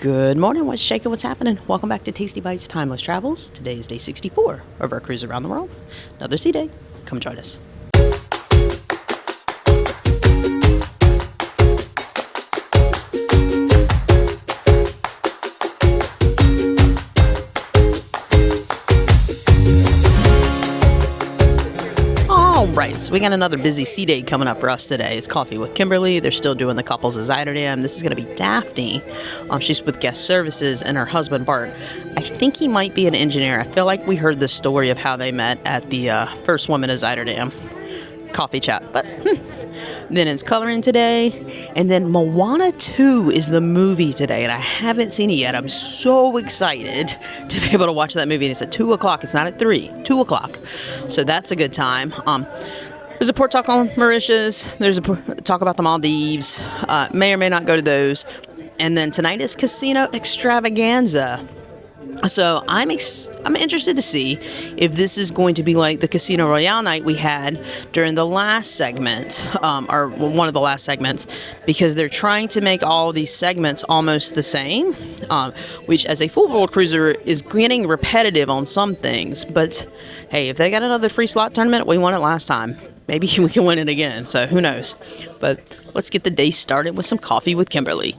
Good morning, what's shaking, what's happening? Welcome back to Tasty Bites Timeless Travels. Today is day 64 of our cruise around the world. Another sea day. Come join us. Right, so we got another busy sea day coming up for us today. It's Coffee with Kimberly. They're still doing the couples as Rotterdam. This is going to be Daphne. She's with guest services, and her husband Bart. I think he might be an engineer. I feel like we heard the story of how they met at the first woman as Rotterdam coffee chat. But then it's coloring today, and then Moana 2 is the movie today, and I haven't seen it yet. I'm so excited to be able to watch that movie. And it's at 2 o'clock. It's not at 3. 2 o'clock. So that's a good time. There's a port talk on Mauritius. There's a talk about the Maldives. May or may not go to those. And then tonight is Casino Extravaganza. So I'm interested to see if this is going to be like the Casino Royale night we had during the last segment, or one of the last segments, because they're trying to make all these segments almost the same, which as a full world cruiser is getting repetitive on some things. But hey, if they got another free slot tournament, we won it last time. Maybe we can win it again, so who knows. But let's get the day started with some coffee with Kimberly.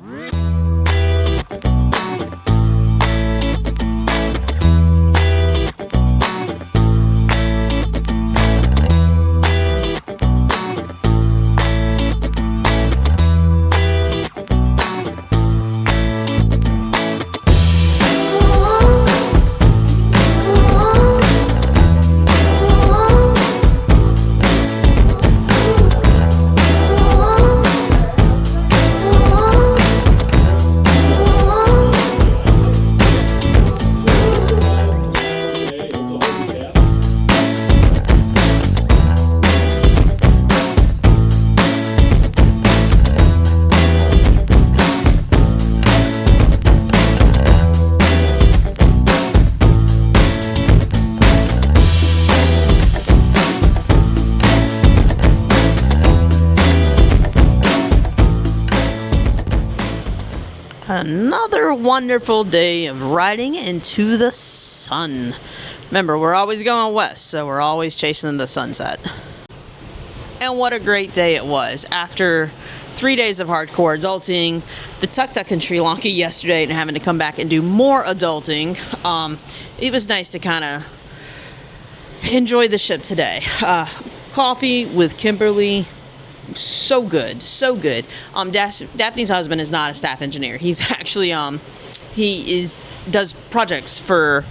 Another wonderful day of riding into the sun. Remember, we're always going west, so we're always chasing the sunset. And what a great day it was. After 3 days of hardcore adulting, the tuk-tuk in Sri Lanka yesterday, and having to come back and do more adulting, it was nice to kind of enjoy the ship today. Coffee with Kimberly. So good. Daphne's husband is not a staff engineer. He's actually does projects for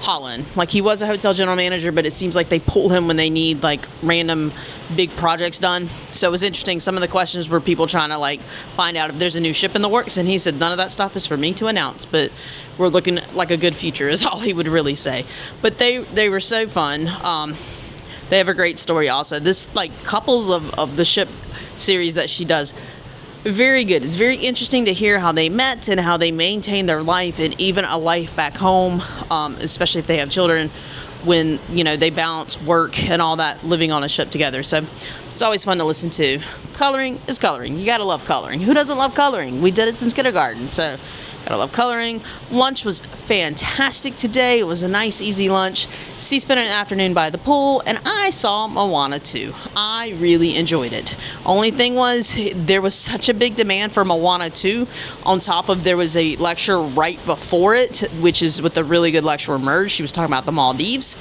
Holland. Like, he was a hotel general manager, but it seems like they pull him when they need like random big projects done. So it was interesting. Some of the questions were people trying to like find out if there's a new ship in the works, and he said none of that stuff is for me to announce, but we're looking like a good future is all he would really say. But they were so fun. They have a great story also. This like couples of the ship series that she does, very good. It's very interesting to hear how they met and how they maintain their life and even a life back home, especially if they have children, when they balance work and all that living on a ship together. So it's always fun to listen to. Coloring is coloring. You gotta love coloring. Who doesn't love coloring? We did it since kindergarten, so gotta love coloring. Lunch was fantastic today. It was a nice, easy lunch. Spent an afternoon by the pool, and I saw Moana 2. I really enjoyed it. Only thing was, there was such a big demand for Moana 2. On top of, there was a lecture right before it, which is with a really good lecturer Merge. She was talking about the Maldives.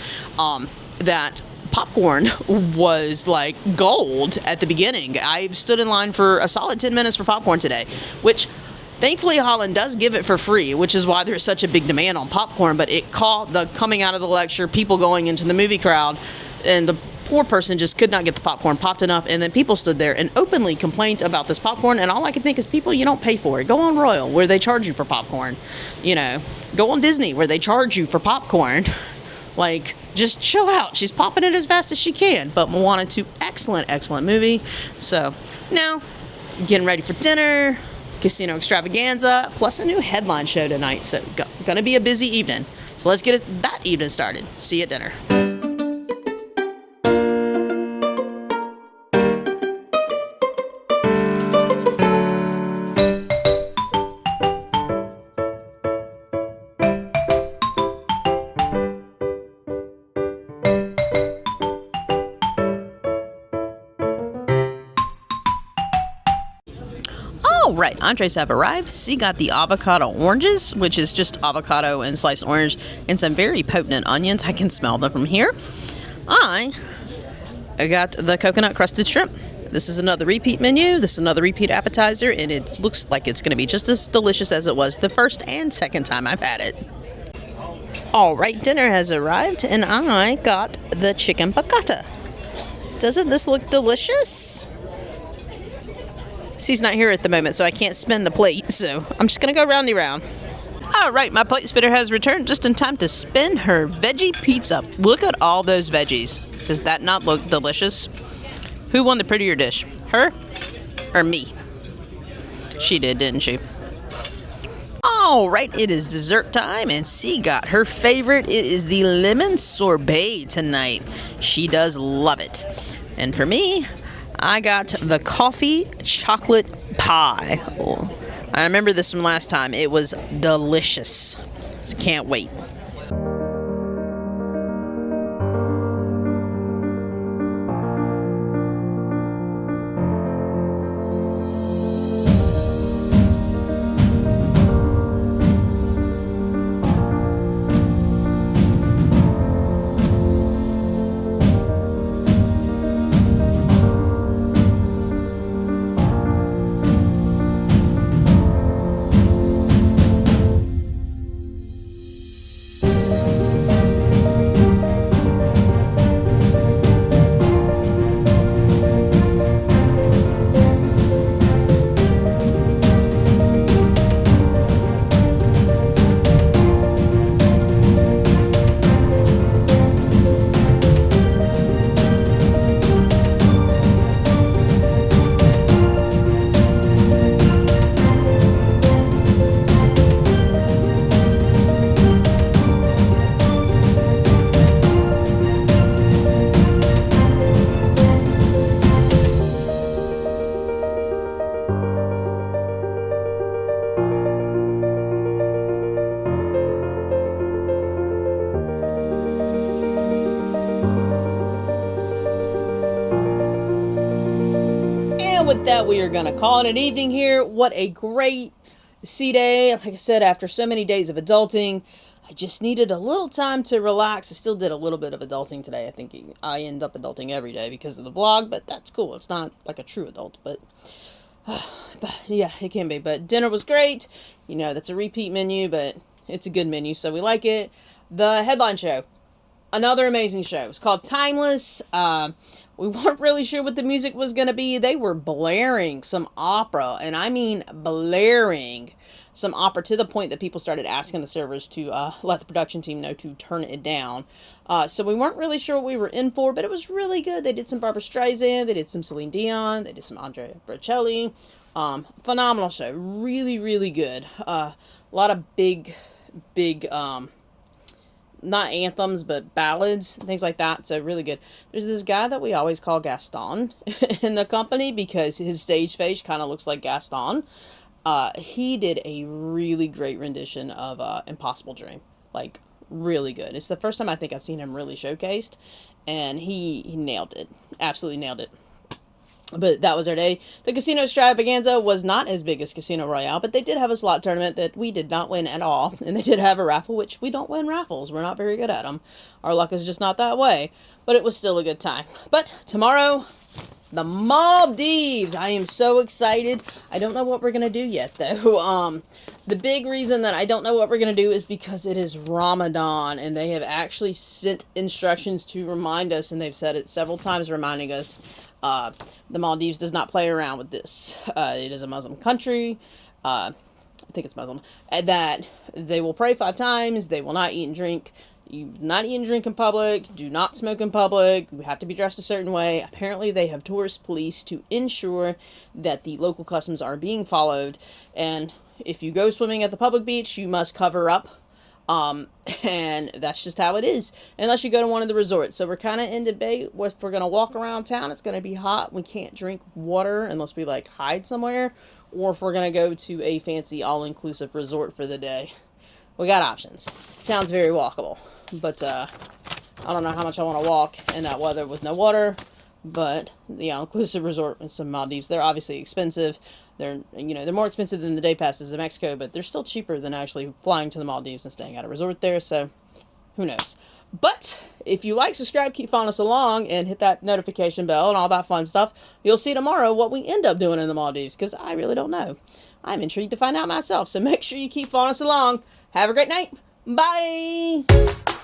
That popcorn was like gold at the beginning. I stood in line for a solid 10 minutes for popcorn today, which thankfully Holland does give it for free, which is why there's such a big demand on popcorn. But it caught the coming out of the lecture, people going into the movie crowd, and the poor person just could not get the popcorn popped enough, and then people stood there and openly complained about this popcorn. And all I can think is, people, you don't pay for it. Go on Royal, where they charge you for popcorn. Go on Disney, where they charge you for popcorn. Like, just chill out. She's popping it as fast as she can. But Moana 2, excellent movie. So now, getting ready for dinner, Casino Extravaganza, plus a new headline show tonight. So gonna be a busy evening. So let's get that evening started. See you at dinner. right, entrees have arrived. C got the avocado oranges, which is just avocado and sliced orange, and some very potent onions. I can smell them from here. I got the coconut crusted shrimp. This is another repeat menu. This is another repeat appetizer, and it looks like it's going to be just as delicious as it was the first and second time I've had it. All right, dinner has arrived, and I got the chicken piccata. Doesn't this look delicious? C's not here at the moment, so I can't spin the plate, so I'm just going to go roundy round. All right, my plate spinner has returned just in time to spin her veggie pizza. Look at all those veggies. Does that not look delicious? Who won the prettier dish? Her or me? She did, didn't she? All right, it is dessert time, and C got her favorite. It is the lemon sorbet tonight. She does love it. And for me, I got the coffee chocolate pie. Oh, I remember this from last time. It was delicious. So can't wait. With that, we are going to call it an evening here. What a great sea day. Like I said, after so many days of adulting, I just needed a little time to relax. I still did a little bit of adulting today. I think I end up adulting every day because of the vlog, but that's cool. It's not like a true adult, but yeah, it can be. But dinner was great. You know, that's a repeat menu, but it's a good menu, so we like it. The headline show, another amazing show. It's called Timeless. We weren't really sure what the music was going to be. They were blaring some opera, and I mean blaring some opera to the point that people started asking the servers to let the production team know to turn it down. So we weren't really sure what we were in for, but it was really good. They did some Barbra Streisand, they did some Celine Dion, they did some Andrea Bocelli. Phenomenal show. Really, really good. A lot of big, not anthems, but ballads, things like that. So really good. There's this guy that we always call Gaston in the company because his stage face kind of looks like Gaston. He did a really great rendition of Impossible Dream. Like, really good. It's the first time I think I've seen him really showcased, and he nailed it. Absolutely nailed it. But that was our day. The Casino Extravaganza was not as big as Casino Royale, but they did have a slot tournament that we did not win at all. And they did have a raffle, which we don't win raffles. We're not very good at them. Our luck is just not that way. But it was still a good time. But tomorrow, the Maldives. I am so excited. I don't know what we're going to do yet, though. The big reason that I don't know what we're going to do is because it is Ramadan, and they have actually sent instructions to remind us, and they've said it several times reminding us, the Maldives does not play around with this. It is a Muslim country. I think it's Muslim. That they will pray 5 times. They will not eat and drink. You not eat and drink in public. Do not smoke in public. You have to be dressed a certain way. Apparently, they have tourist police to ensure that the local customs are being followed. And if you go swimming at the public beach, you must cover up. And that's just how it is, unless you go to one of the resorts. So we're kind of in debate if we're going to walk around town. It's going to be hot. We can't drink water unless we like hide somewhere, or if we're going to go to a fancy all-inclusive resort for the day. We got options. Town's very walkable, but I don't know how much I want to walk in that weather with no water. But the all-inclusive resort in some Maldives, they're obviously expensive. They're more expensive than the day passes in Mexico, but they're still cheaper than actually flying to the Maldives and staying at a resort there. So who knows? But if you like, subscribe, keep following us along, and hit that notification bell and all that fun stuff, you'll see tomorrow what we end up doing in the Maldives, because I really don't know. I'm intrigued to find out myself. So make sure you keep following us along. Have a great night. Bye.